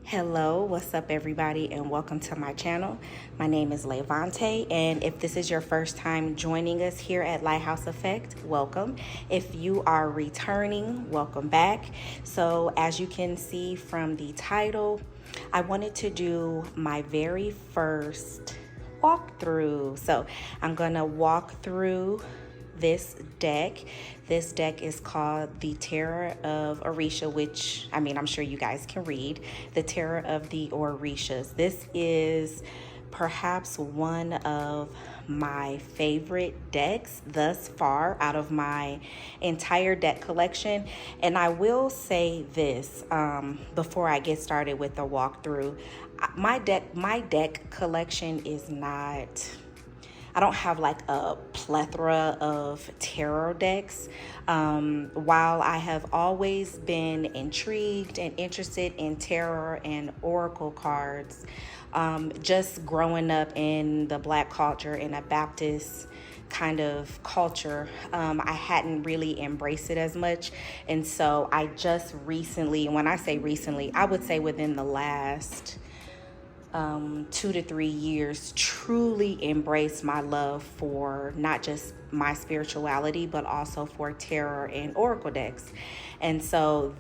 Hello, what's up everybody, and welcome to my channel. My name is Levante, and if this is your first time joining us here at Lighthouse Effect, welcome. If you are returning, welcome back. So as you can see from the title, I wanted to do my very first walkthrough. So I'm gonna walk through this deck. This deck is called the Tarot of Orishas, which, I mean, I'm sure you guys can read. The Tarot of the Orishas. This is perhaps one of my favorite decks thus far out of my entire deck collection. And I will say this before I get started with the walkthrough. My deck collection is not... I don't have like a plethora of tarot decks. While I have always been intrigued and interested in tarot and oracle cards, just growing up in the Black culture, in a Baptist kind of culture, I hadn't really embraced it as much. And so I just recently, and when I say recently, I would say within the last 2 to 3 years, truly embraced my love for not just my spirituality, but also for tarot and oracle decks. And so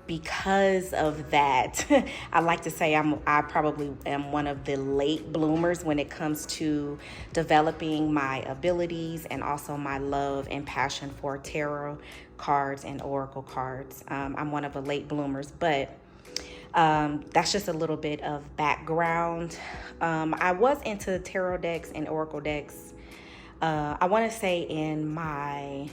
because of that, I like to say I probably am one of the late bloomers when it comes to developing my abilities and also my love and passion for tarot cards and oracle cards. I'm one of the late bloomers, but that's just a little bit of background. I was into tarot decks and oracle decks, I want to say in my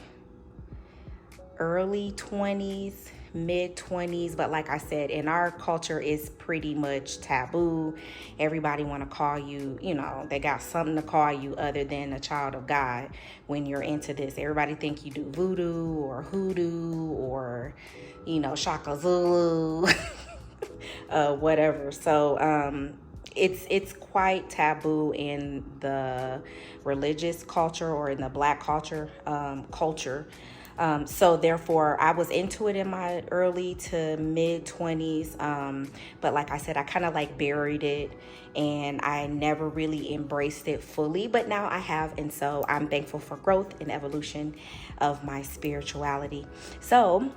early 20s, mid 20s, but like I said, in our culture, it's pretty much taboo. Everybody want to call you, they got something to call you other than a child of God when you're into this. Everybody think you do voodoo or hoodoo or, Shaka Zulu. Whatever. So it's quite taboo in the religious culture or in the Black culture. So therefore, I was into it in my early to mid 20s. But like I said, I kind of like buried it and I never really embraced it fully. But now I have. And so I'm thankful for growth and evolution of my spirituality. So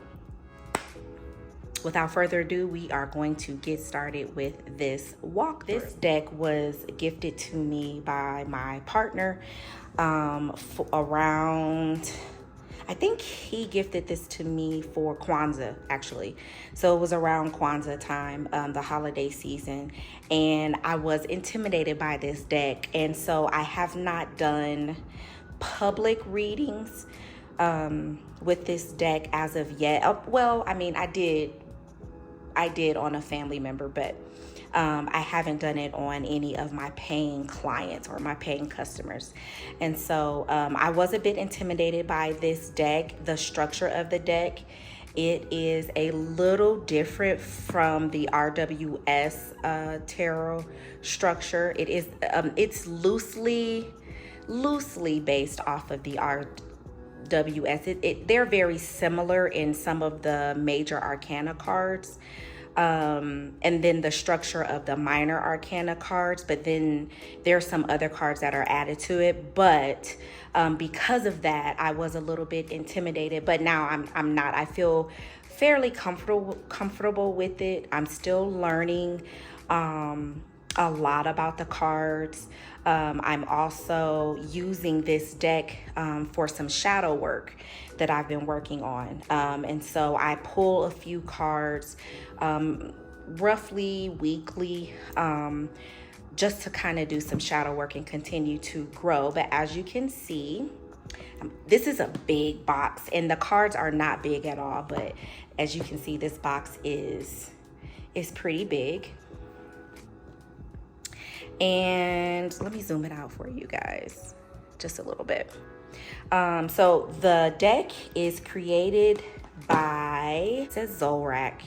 without further ado, we are going to get started with this walk. This deck was gifted to me by my partner around... I think he gifted this to me for Kwanzaa, actually. So it was around Kwanzaa time, the holiday season. And I was intimidated by this deck. And so I have not done public readings with this deck as of yet. Well, I mean, I did on a family member, but I haven't done it on any of my paying clients or my paying customers. And so I was a bit intimidated by this deck. The structure of the deck, it is a little different from the RWS tarot structure. It is it's loosely based off of the RWS. They're very similar in some of the major arcana cards. And then the structure of the minor arcana cards, but then there's some other cards that are added to it. But because of that, I was a little bit intimidated, but now I'm not. I feel fairly comfortable with it. I'm still learning a lot about the cards. I'm also using this deck for some shadow work that I've been working on. And so I pull a few cards roughly weekly, just to kind of do some shadow work and continue to grow. But as you can see, this is a big box and the cards are not big at all. But as you can see, this box is pretty big. And let me zoom it out for you guys just a little bit. So the deck is created by, it says Zorak,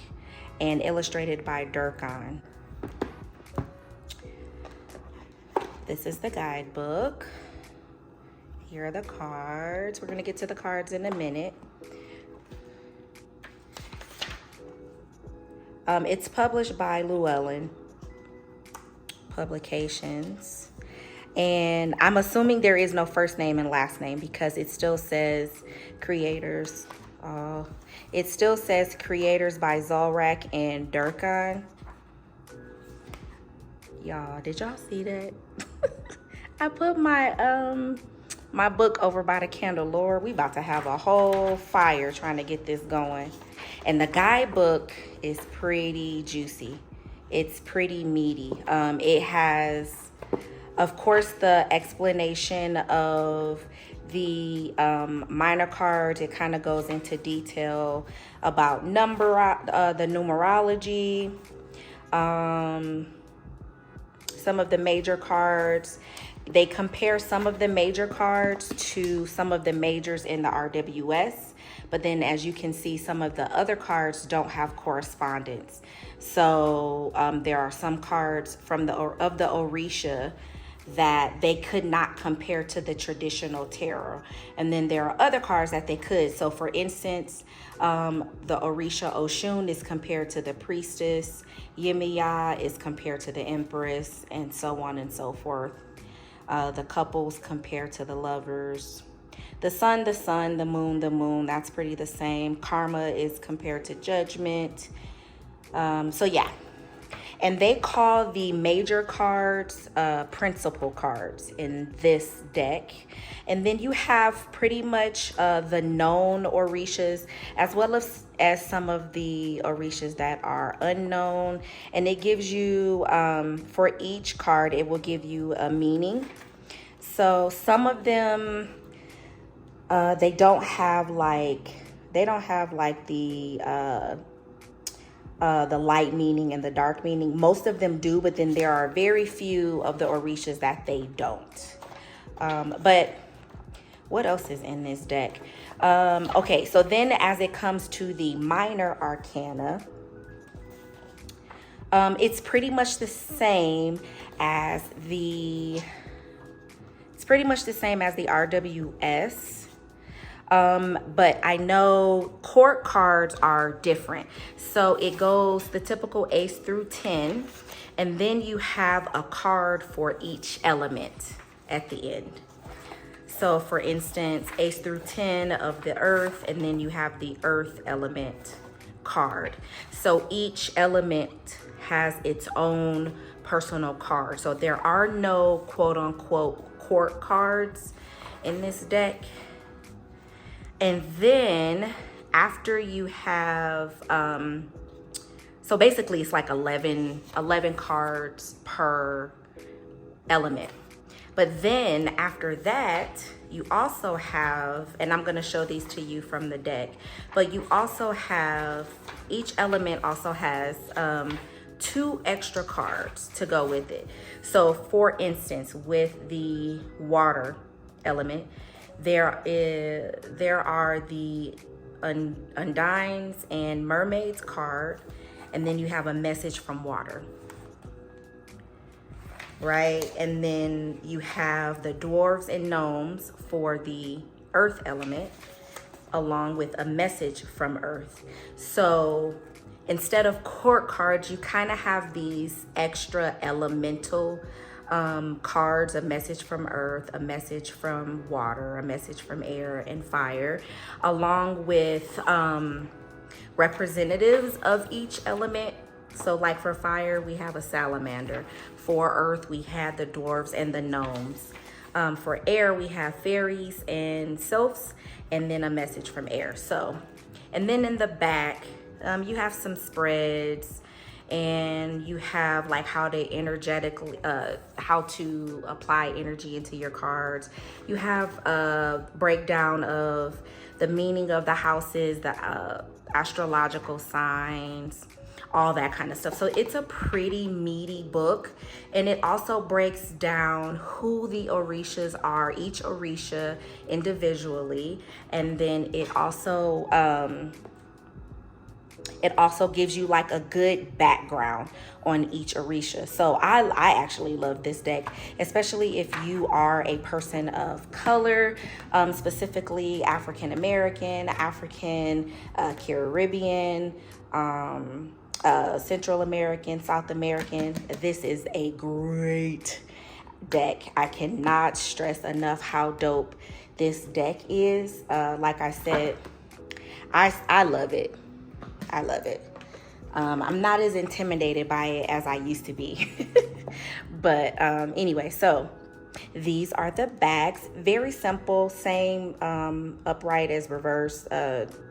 and illustrated by Durkan. This is the guidebook. Here are the cards. We're gonna get to the cards in a minute. It's published by Llewellyn Publications. And I'm assuming there is no first name and last name because it still says creators. It still says creators by Zolrak and Durkan. Y'all, did y'all see that? I put my my book over by the candle. Lord, we about to have a whole fire trying to get this going. And the guidebook is pretty juicy. It's pretty meaty. It has, of course, the explanation of the minor cards. It kind of goes into detail about the numerology, some of the major cards. They compare some of the major cards to some of the majors in the RWS. But then, as you can see, some of the other cards don't have correspondence. So there are some cards from the Orisha that they could not compare to the traditional tarot. And then there are other cards that they could. So for instance, the Orisha Oshun is compared to the Priestess. Yemiya is compared to the Empress, and so on and so forth. The couples compared to the lovers. The sun, the moon, that's pretty the same. Karma is compared to judgment. So yeah. And they call the major cards principal cards in this deck. And then you have pretty much the known Orishas as well as some of the Orishas that are unknown. And it gives you, for each card, it will give you a meaning. So some of them, they don't have like the light meaning and the dark meaning. Most of them do, but then there are very few of the Orishas that they don't. But what else is in this deck? Okay, so then as it comes to the minor arcana, it's pretty much the same as the RWS. But I know court cards are different. So it goes the typical ace through 10, and then you have a card for each element at the end. So for instance, ace through 10 of the earth, and then you have the earth element card. So each element has its own personal card. So there are no quote unquote court cards in this deck. And then after you have, so basically it's like 11 cards per element. But then after that, you also have, and I'm gonna show these to you from the deck, but you also have, each element also has 2 extra cards to go with it. So for instance, with the water element, there are the Undines and Mermaids card, and then you have a message from water, right? And then you have the Dwarves and Gnomes for the earth element, along with a message from earth. So instead of court cards, you kind of have these extra elemental cards, a message from earth, a message from water, a message from air and fire, along with representatives of each element. So like for fire, we have a salamander. For earth, we had the dwarves and the gnomes. For air, we have fairies and sylphs, and then a message from air. So, and then in the back, you have some spreads, and you have like how to energetically, how to apply energy into your cards. You have a breakdown of the meaning of the houses, the astrological signs, all that kind of stuff. So it's a pretty meaty book, and it also breaks down who the Orishas are, each Orisha individually, and then it also gives you like a good background on each Orisha. So I actually love this deck, especially if you are a person of color, specifically African American, African Caribbean, Central American, South American. This is a great deck. I cannot stress enough how dope this deck is. Like I said, I love it. I love it. I'm not as intimidated by it as I used to be. But anyway, so these are the bags. Very simple, same upright as reverse.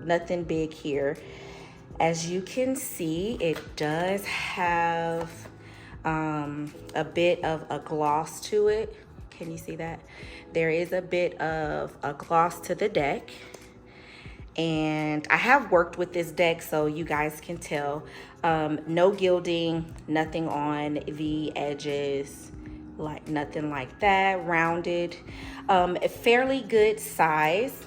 Nothing big here. As you can see, it does have a bit of a gloss to it. Can you see that? There is a bit of a gloss to the deck. And I have worked with this deck, so you guys can tell. No gilding, nothing on the edges, like nothing like that. Rounded, a fairly good size.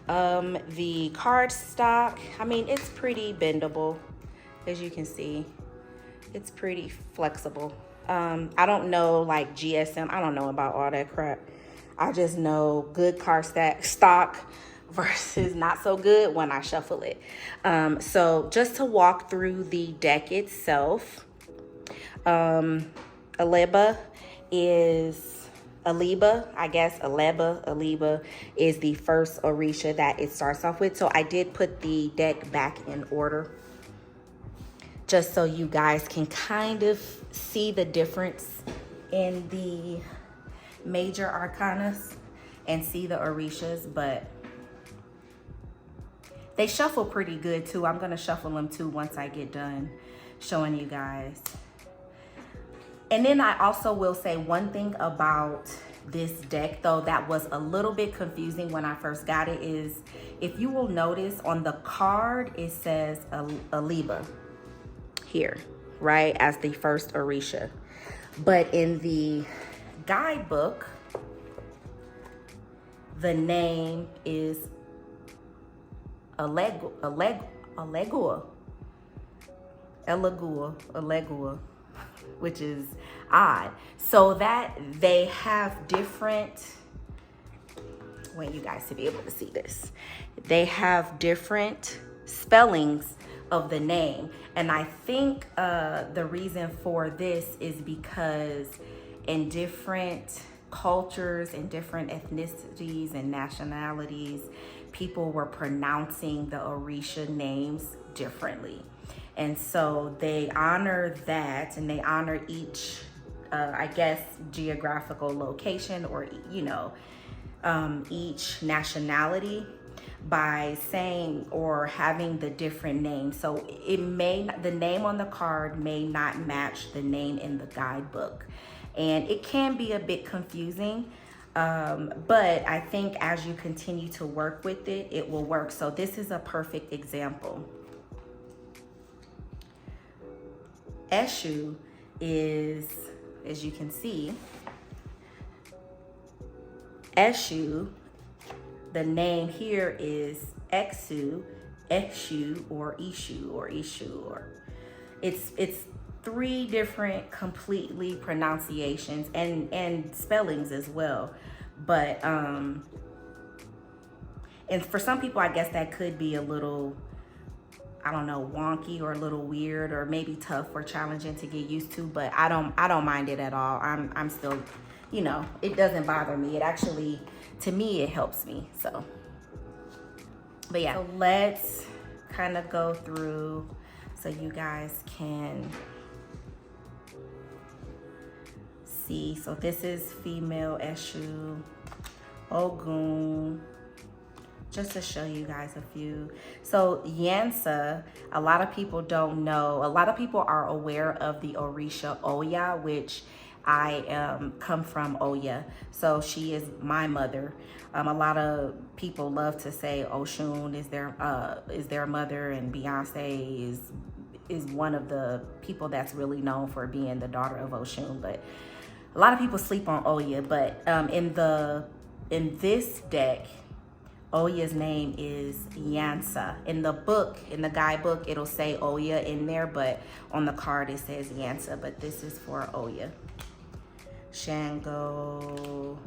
The card stock, I mean, it's pretty bendable, as you can see. It's pretty flexible. I don't know like GSM. I don't know about all that crap. I just know good card stock versus not so good when I shuffle it. So just to walk through the deck itself, Aleba, is the first Orisha that it starts off with. So I did put the deck back in order, just so you guys can kind of see the difference in the major arcanas and see the Orishas, but they shuffle pretty good too. I'm gonna shuffle them too once I get done showing you guys. And then I also will say one thing about this deck though that was a little bit confusing when I first got it is, if you will notice on the card, it says Aleba here, right, as the first Orisha. But in the guidebook, the name is Elegua, which is odd. So that they have different, I want you guys to be able to see this. They have different spellings of the name. And I think the reason for this is because in different cultures and different ethnicities and nationalities, people were pronouncing the Orisha names differently. And so they honor that, and they honor each, I guess, geographical location, or, you know, each nationality by saying or having the different names. So it may, the name on the card may not match the name in the guidebook. And it can be a bit confusing, but I think as you continue to work with it, it will work. So this is a perfect example. Eshu is, as you can see, Eshu, the name here is Exu, Exu, or Ishu, or Ishu, or it's three different completely pronunciations and spellings as well. But and for some people, I guess that could be a little, I don't know, wonky or a little weird or maybe tough or challenging to get used to, but I don't mind it at all. I'm still, you know, it doesn't bother me. It actually, to me, it helps me. So, but yeah, so let's kind of go through so you guys can see. So this is female Eshu, Ogun, just to show you guys a few. So Yansa, a lot of people don't know. A lot of people are aware of the Orisha Oya, which I come from Oya. So she is my mother. A lot of people love to say Oshun is their mother, and Beyonce is one of the people that's really known for being the daughter of Oshun. But a lot of people sleep on Oya. But in this deck, Oya's name is Yansa. In the book, in the guidebook, it'll say Oya in there, but on the card it says Yansa, but this is for Oya. Shango,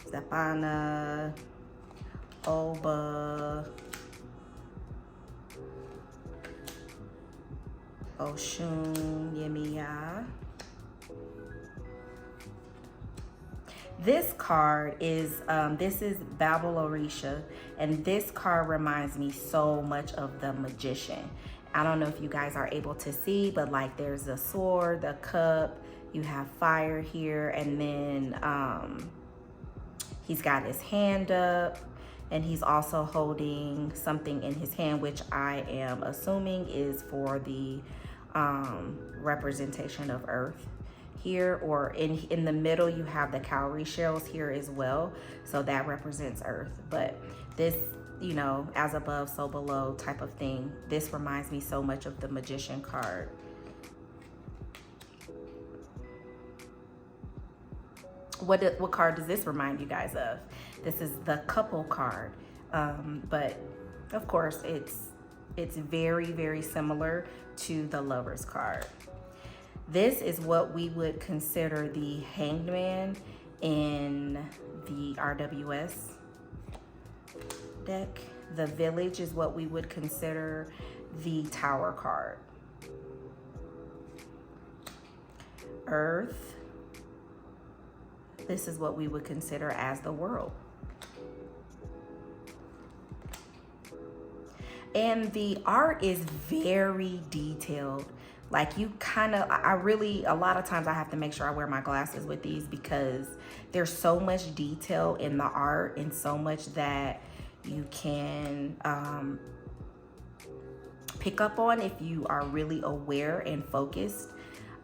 Zapana, Oba, Oshun Yemiya. This card is, this is Babel Orisha, and this card reminds me so much of the Magician. I don't know if you guys are able to see, but like there's a sword, the cup, you have fire here, and then he's got his hand up, and he's also holding something in his hand, which I am assuming is for the representation of Earth here, or in the middle you have the cowrie shells here as well, so that represents Earth. But this, you know, as above so below type of thing, this reminds me so much of the Magician card. What card does this remind you guys of? This is the couple card, but of course it's very, very similar to the Lovers card. This is what we would consider the Hanged Man in the RWS deck. The Village is what we would consider the Tower card. Earth, this is what we would consider as the World. And the art is very detailed. Like you kind of, a lot of times I have to make sure I wear my glasses with these because there's so much detail in the art and so much that you can pick up on if you are really aware and focused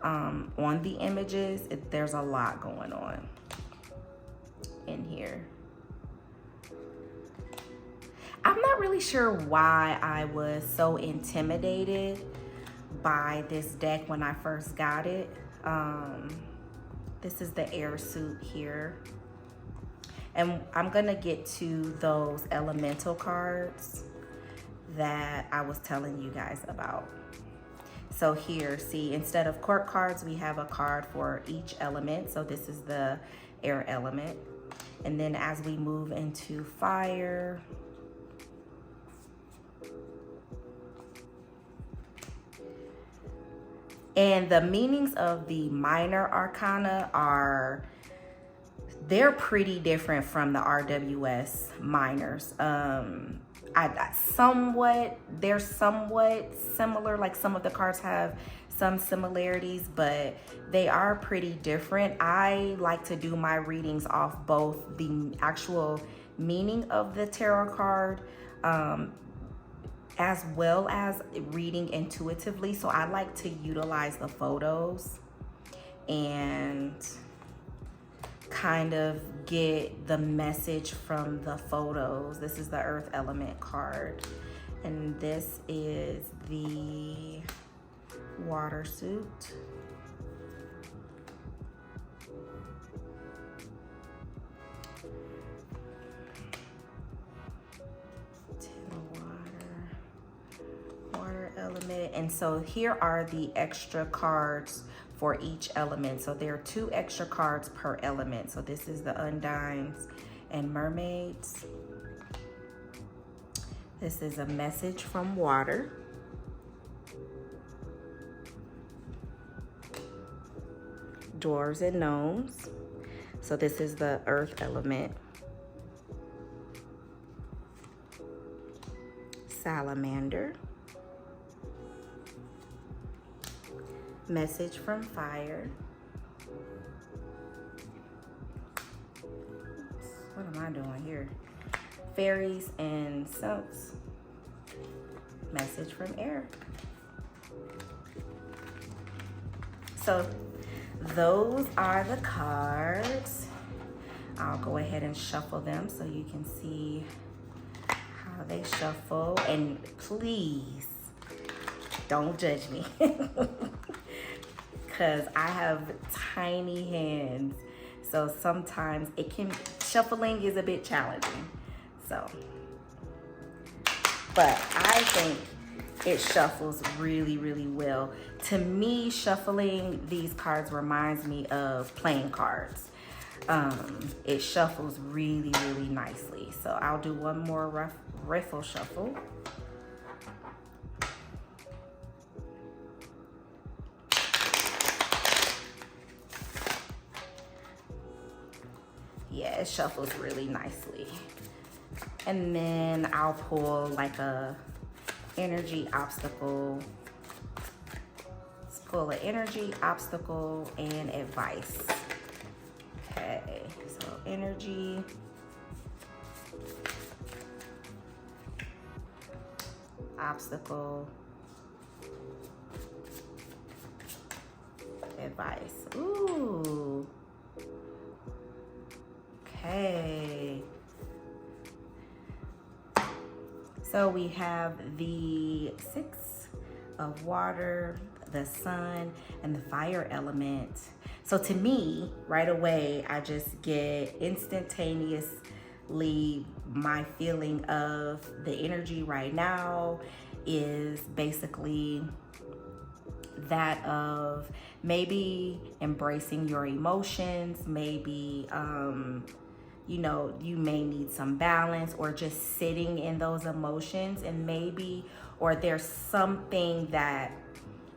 on the images. There's a lot going on in here. I'm not really sure why I was so intimidated by this deck when I first got it. This is the air suit here. And I'm gonna get to those elemental cards that I was telling you guys about. So here, see, instead of court cards, we have a card for each element. So this is the air element. And then as we move into fire, and the meanings of the minor arcana they're pretty different from the RWS minors. They're somewhat similar, like some of the cards have some similarities, but they are pretty different. I like to do my readings off both the actual meaning of the tarot card, as well as reading intuitively. So I like to utilize the photos and kind of get the message from the photos. This is the earth element card, and this is the water suit. Water element. And so here are the extra cards for each element. So there are 2 extra cards per element. So this is the Undines and Mermaids. This is a message from water. Dwarves and Gnomes. So this is the earth element. Salamander. Message from fire. What am I doing here? Fairies and Symphs. Message from air. So those are the cards. I'll go ahead and shuffle them so you can see how they shuffle. And please don't judge me. Because I have tiny hands, so sometimes shuffling is a bit challenging. So, but I think it shuffles really, really well. To me, shuffling these cards reminds me of playing cards. It shuffles really, really nicely. So I'll do one more riffle shuffle. Yeah, it shuffles really nicely. And then I'll pull like a energy obstacle. Let's pull an energy obstacle and advice. Okay, so energy, obstacle, advice. Ooh. Okay. So we have the 6 of water, the sun, and the fire element. So to me, right away, I just get instantaneously my feeling of the energy right now is basically that of maybe embracing your emotions, maybe you know, you may need some balance or just sitting in those emotions, and maybe, or there's something that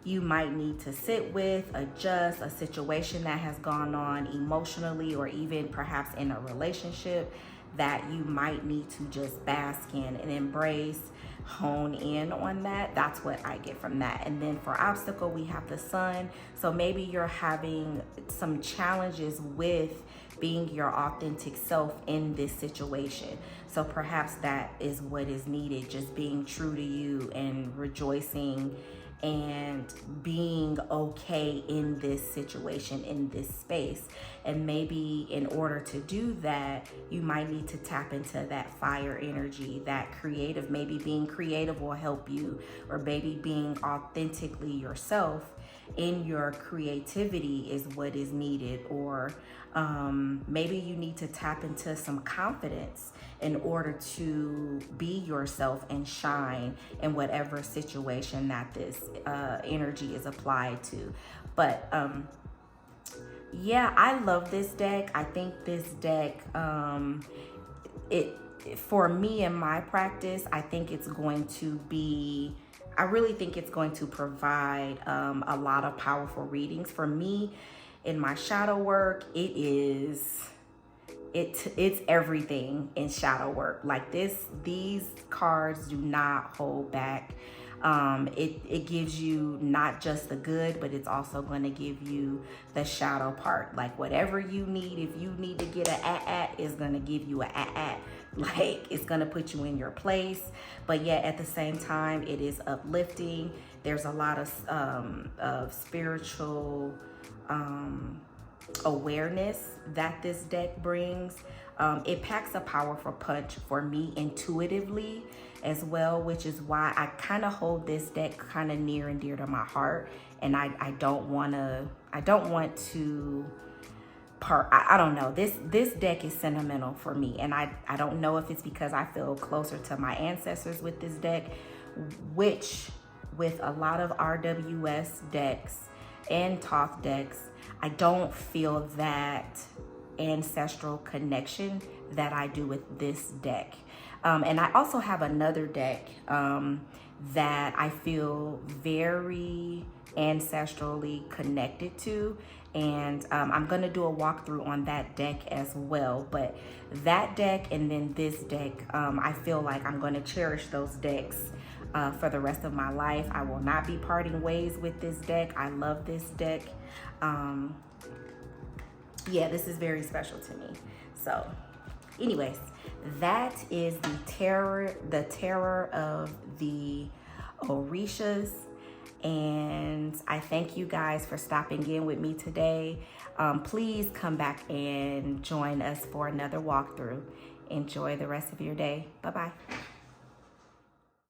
you might need to sit with, adjust, a situation that has gone on emotionally, or even perhaps in a relationship that you might need to just bask in and embrace, hone in on that. That's what I get from that. And then for obstacle, we have the sun. So maybe you're having some challenges with being your authentic self in this situation. So perhaps that is what is needed, just being true to you and rejoicing and being okay in this situation, in this space. And maybe in order to do that, you might need to tap into that fire energy, that creative. Maybe being creative will help you, or maybe being authentically yourself in your creativity is what is needed. Or maybe you need to tap into some confidence in order to be yourself and shine in whatever situation that this energy is applied to. But yeah, I love this deck. I think this deck, for me in my practice, I think it's going to be, I really think it's going to provide a lot of powerful readings. For me, in my shadow work, it's everything in shadow work. Like these cards do not hold back. It gives you not just the good, but it's also going to give you the shadow part. Like whatever you need, if you need to get a it's going to give you a like it's going to put you in your place. But yet at the same time, it is uplifting. There's a lot of spiritual awareness that this deck brings. It packs a powerful punch for me intuitively as well, which is why I kind of hold this deck kind of near and dear to my heart. And I don't want to part. I don't know. This deck is sentimental for me, and I don't know if it's because I feel closer to my ancestors with this deck, which with a lot of RWS decks and Thoth decks, I don't feel that ancestral connection that I do with this deck. And I also have another deck that I feel very ancestrally connected to, and I'm gonna do a walkthrough on that deck as well. But that deck and then this deck, I feel like I'm gonna cherish those decks for the rest of my life. I will not be parting ways with this deck. I love this deck. Yeah, this is very special to me. So anyways, that is the Tarot of the Orishas. And I thank you guys for stopping in with me today. Please come back and join us for another walkthrough. Enjoy the rest of your day. Bye-bye.